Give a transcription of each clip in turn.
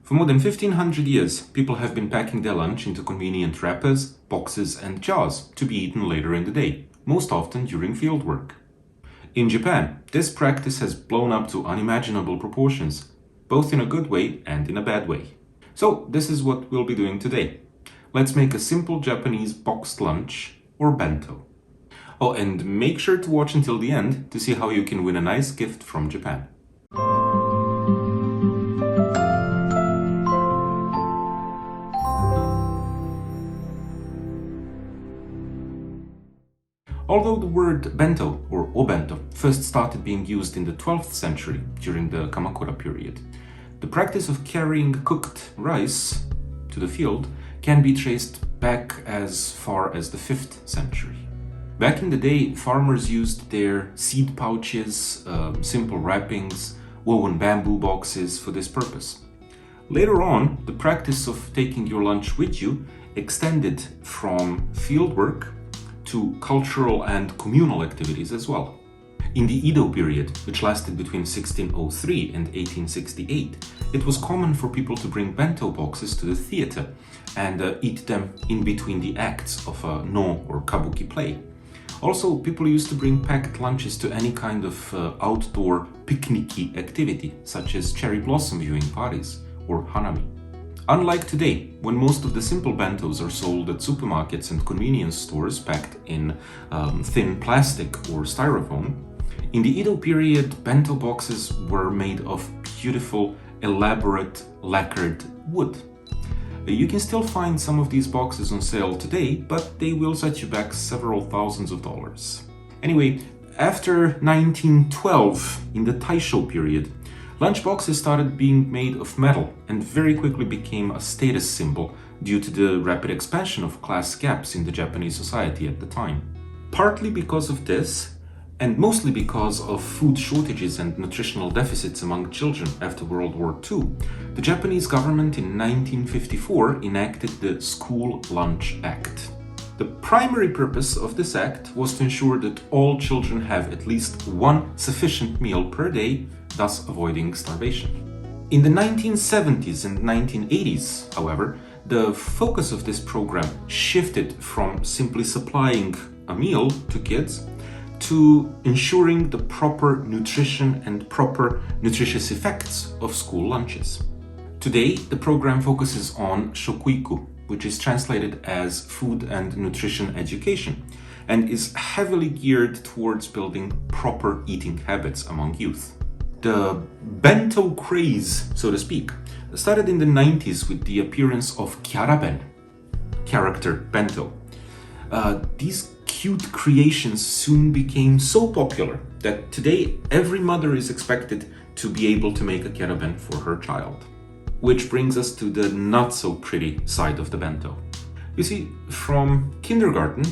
For more than 1500 years, people have been packing their lunch into convenient wrappers, boxes, and jars to be eaten later in the day, most often during field work. In Japan, this practice has blown up to unimaginable proportions, both in a good way and in a bad way. So, this is what we'll be doing today. Let's make a simple Japanese boxed lunch, or bento. Oh, and make sure to watch until the end to see how you can win a nice gift from Japan. Although the word bento or obento first started being used in the 12th century during the Kamakura period, the practice of carrying cooked rice to the field can be traced back as far as the 5th century. Back in the day, farmers used their seed pouches, simple wrappings, woven bamboo boxes for this purpose. Later on, the practice of taking your lunch with you extended from field work to cultural and communal activities as well. In the Edo period, which lasted between 1603 and 1868, it was common for people to bring bento boxes to the theater and eat them in between the acts of a no or kabuki play. Also, people used to bring packed lunches to any kind of outdoor picnicky activity, such as cherry blossom viewing parties or hanami. Unlike today, when most of the simple bentos are sold at supermarkets and convenience stores packed in thin plastic or styrofoam, in the Edo period, bento boxes were made of beautiful, elaborate, lacquered wood. You can still find some of these boxes on sale today, but they will set you back several thousands of dollars. Anyway, after 1912, in the Taisho period, lunchboxes started being made of metal and very quickly became a status symbol due to the rapid expansion of class gaps in the Japanese society at the time. Partly because of this, and mostly because of food shortages and nutritional deficits among children after World War II, the Japanese government in 1954 enacted the School Lunch Act. The primary purpose of this act was to ensure that all children have at least one sufficient meal per day, thus avoiding starvation. In the 1970s and 1980s, however, the focus of this program shifted from simply supplying a meal to kids to ensuring the proper nutrition and proper nutritious effects of school lunches. Today, the program focuses on shokuiku, which is translated as food and nutrition education, and is heavily geared towards building proper eating habits among youth. The bento craze, so to speak, started in the 90s with the appearance of Kyaraben, character bento. These cute creations soon became so popular that today every mother is expected to be able to make a kyaraben for her child. Which brings us to the not so pretty side of the bento. You see, from kindergarten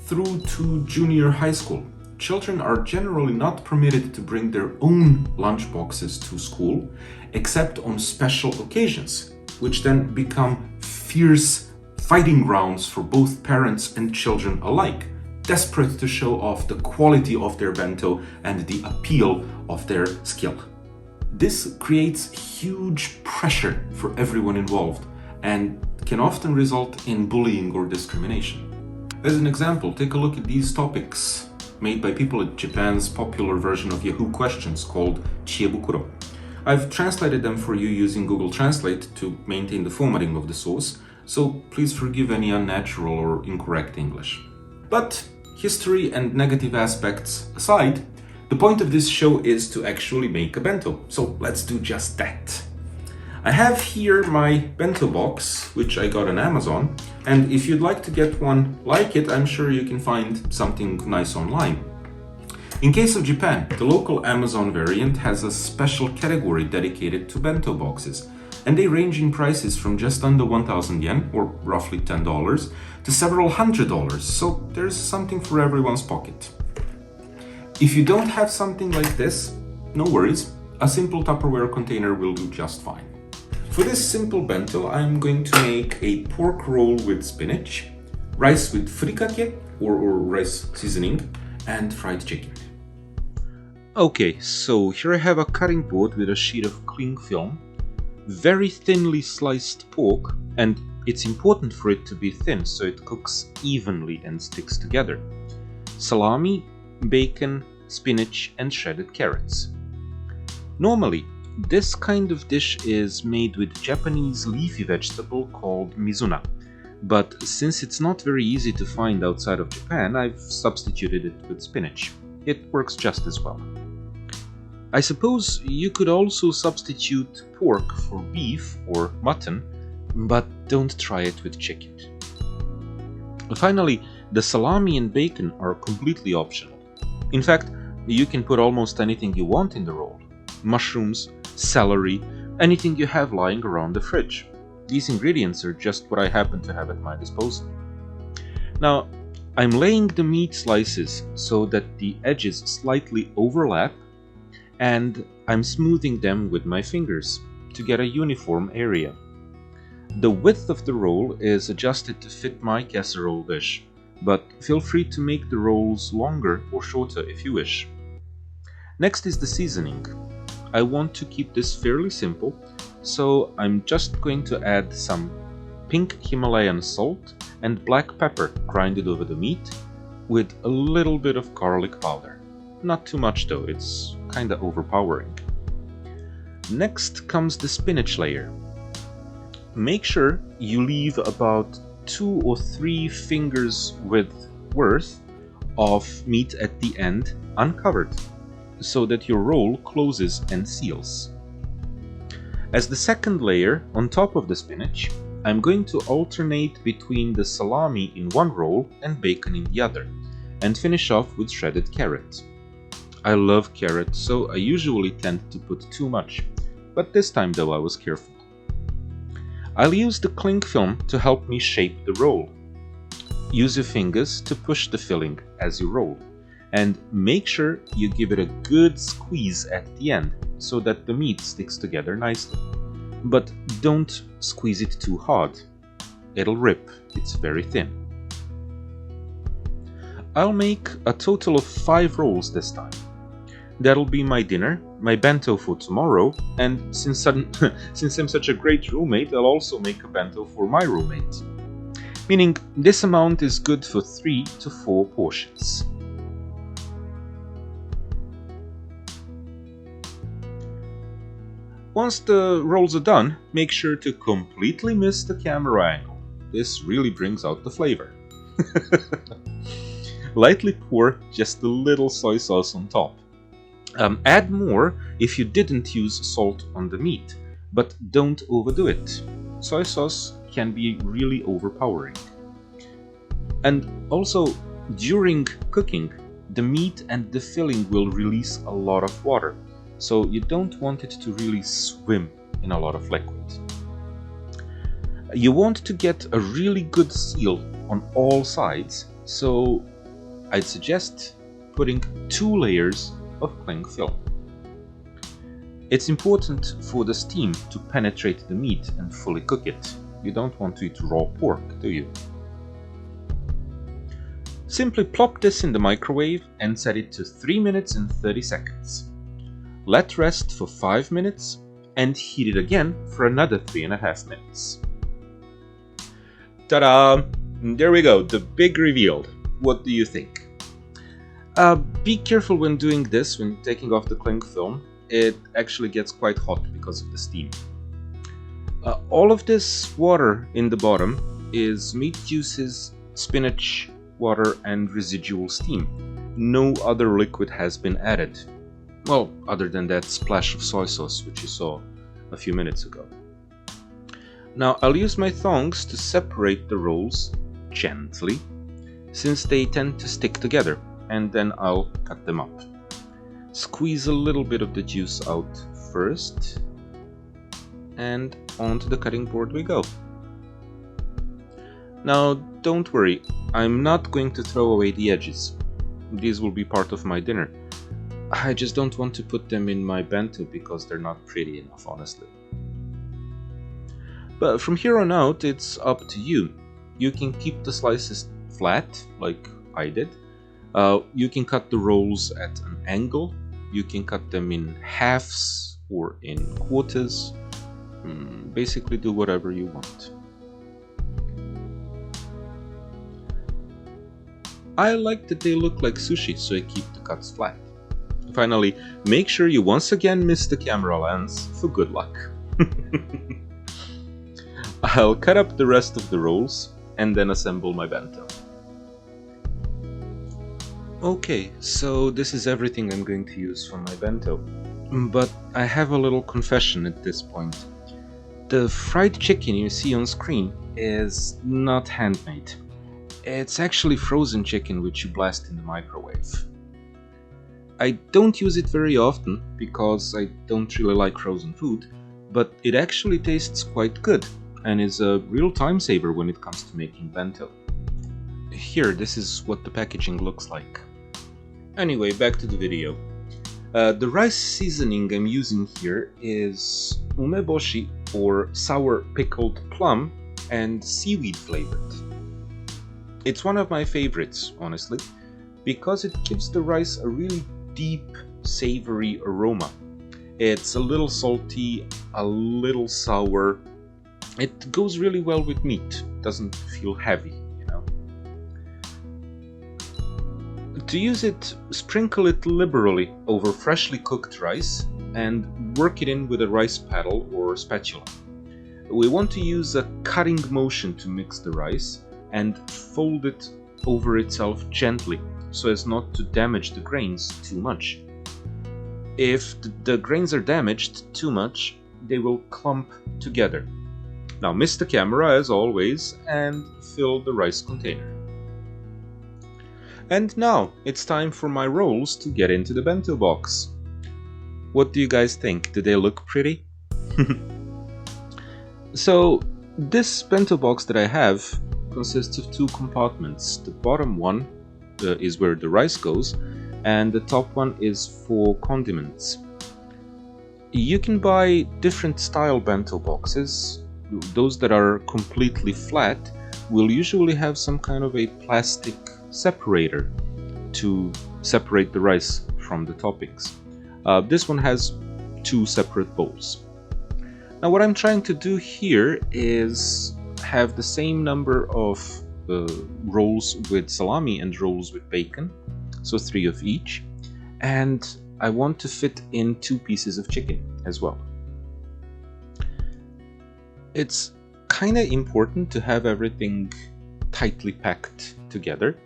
through to junior high school, children are generally not permitted to bring their own lunch boxes to school except on special occasions, which then become fierce fighting grounds for both parents and children alike, desperate to show off the quality of their bento and the appeal of their skill. This creates huge pressure for everyone involved and can often result in bullying or discrimination. As an example, take a look at these topics made by people at Japan's popular version of Yahoo questions called Chiebukuro. I've translated them for you using Google Translate to maintain the formatting of the source, so please forgive any unnatural or incorrect English. But history and negative aspects aside, the point of this show is to actually make a bento, so let's do just that. I have here my bento box, which I got on Amazon, and if you'd like to get one like it, I'm sure you can find something nice online. In case of Japan, the local Amazon variant has a special category dedicated to bento boxes, and they range in prices from just under 1,000 yen, or roughly $10, to several $100s, so there's something for everyone's pocket. If you don't have something like this, no worries, a simple Tupperware container will do just fine. For this simple bento, I'm going to make a pork roll with spinach, rice with furikake or rice seasoning, and fried chicken. Okay, so here I have a cutting board with a sheet of cling film, very thinly sliced pork, and it's important for it to be thin so it cooks evenly and sticks together. Salami, bacon, spinach, and shredded carrots. Normally, this kind of dish is made with Japanese leafy vegetable called mizuna, but since it's not very easy to find outside of Japan, I've substituted it with spinach. It works just as well. I suppose you could also substitute pork for beef or mutton, but don't try it with chicken. Finally, the salami and bacon are completely optional. In fact, you can put almost anything you want in the roll. Mushrooms, celery, anything you have lying around the fridge. These ingredients are just what I happen to have at my disposal. Now, I'm laying the meat slices so that the edges slightly overlap, and I'm smoothing them with my fingers to get a uniform area. The width of the roll is adjusted to fit my casserole dish, but feel free to make the rolls longer or shorter if you wish. Next is the seasoning. I want to keep this fairly simple, so I'm just going to add some pink Himalayan salt and black pepper grinded over the meat with a little bit of garlic powder. Not too much though, it's kinda overpowering. Next comes the spinach layer. Make sure you leave about 2 or 3 fingers worth of meat at the end uncovered, so that your roll closes and seals. As the second layer on top of the spinach, I'm going to alternate between the salami in one roll and bacon in the other, and finish off with shredded carrot. I love carrot, so I usually tend to put too much, but this time though I was careful. I'll use the cling film to help me shape the roll. Use your fingers to push the filling as you roll, and make sure you give it a good squeeze at the end so that the meat sticks together nicely. But don't squeeze it too hard. It'll rip, it's very thin. I'll make a total of 5 rolls this time. That'll be my dinner, my bento for tomorrow, and since I'm such a great roommate, I'll also make a bento for my roommate. Meaning this amount is good for 3 to 4 portions. Once the rolls are done, make sure to completely miss the camera angle. This really brings out the flavor. Lightly pour just a little soy sauce on top. Add more if you didn't use salt on the meat, but don't overdo it. Soy sauce can be really overpowering. And also, during cooking, the meat and the filling will release a lot of water, so you don't want it to really swim in a lot of liquid. You want to get a really good seal on all sides, so I'd suggest putting 2 layers of cling film. It's important for the steam to penetrate the meat and fully cook it. You don't want to eat raw pork, do you? Simply plop this in the microwave and set it to 3 minutes and 30 seconds. Let rest for 5 minutes and heat it again for another 3.5 minutes. Ta-da! There we go, the big reveal. What do you think? Be careful when doing this, when taking off the cling film. It actually gets quite hot because of the steam. All of this water in the bottom is meat juices, spinach, water, and residual steam. No other liquid has been added. Well, other than that splash of soy sauce which you saw a few minutes ago. Now I'll use my tongs to separate the rolls gently, since they tend to stick together, and then I'll cut them up. Squeeze a little bit of the juice out first, and onto the cutting board we go. Now don't worry, I'm not going to throw away the edges. These will be part of my dinner. I just don't want to put them in my bento because they're not pretty enough, honestly. But from here on out, it's up to you. You can keep the slices flat, like I did. You can cut the rolls at an angle. You can cut them in halves or in quarters. Basically do whatever you want. I like that they look like sushi, so I keep the cuts flat. Finally, make sure you once again miss the camera lens for good luck. I'll cut up the rest of the rolls and then assemble my bento. Okay, so this is everything I'm going to use for my bento. But I have a little confession at this point. The fried chicken you see on screen is not handmade. It's actually frozen chicken which you blast in the microwave. I don't use it very often because I don't really like frozen food, but it actually tastes quite good and is a real time saver when it comes to making bento. Here, this is what the packaging looks like. Anyway, back to the video. The rice seasoning I'm using here is umeboshi, or sour pickled plum, and seaweed flavored. It's one of my favorites, honestly, because it gives the rice a really deep, savory aroma. It's a little salty, a little sour. It goes really well with meat, doesn't feel heavy, you know. To use it, sprinkle it liberally over freshly cooked rice and work it in with a rice paddle or spatula. We want to use a cutting motion to mix the rice and fold it over itself gently so as not to damage the grains too much. If the grains are damaged too much, they will clump together. Now miss the camera as always and fill the rice container. And now it's time for my rolls to get into the bento box. What do you guys think? Do they look pretty? So this bento box that I have consists of two compartments. The bottom one is where the rice goes, and the top one is for condiments. You can buy different style bento boxes. Those that are completely flat will usually have some kind of a plastic separator to separate the rice from the toppings. This one has two separate bowls. Now what I'm trying to do here is have the same number of rolls with salami and rolls with bacon, so 3 of each, and I want to fit in 2 pieces of chicken as well. It's kind of important to have everything tightly packed together.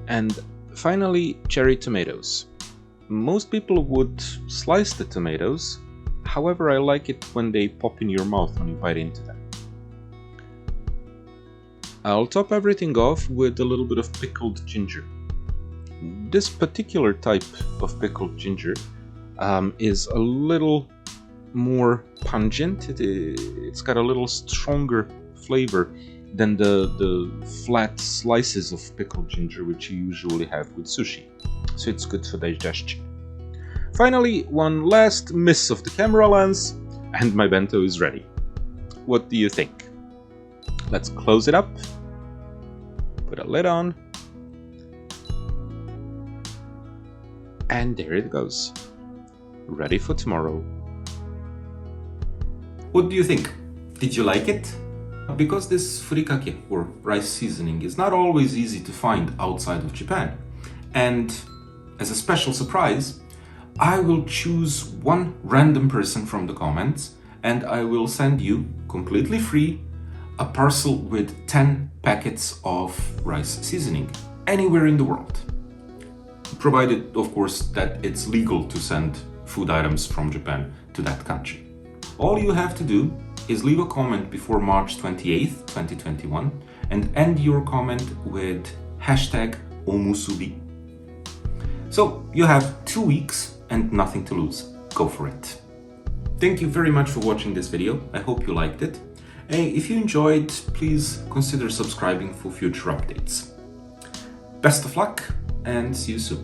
And finally, cherry tomatoes. Most people would slice the tomatoes, however I like it when they pop in your mouth when you bite into them. I'll top everything off with a little bit of pickled ginger. This particular type of pickled ginger is a little more pungent. It's got a little stronger flavor than the flat slices of pickled ginger which you usually have with sushi, so it's good for digestion. Finally, one last miss of the camera lens and my bento is ready. What do you think? Let's close it up, put a lid on, and there it goes, ready for tomorrow. What do you think? Did you like it? Because this furikake, or rice seasoning, is not always easy to find outside of Japan, and as a special surprise, I will choose one random person from the comments and I will send you, completely free, a parcel with 10 packets of rice seasoning anywhere in the world. Provided, of course, that it's legal to send food items from Japan to that country. All you have to do is leave a comment before March 28th, 2021 and end your comment with #omusubi. So you have 2 weeks and nothing to lose. Go for it. Thank you very much for watching this video. I hope you liked it. If you enjoyed, please consider subscribing for future updates. Best of luck and see you soon.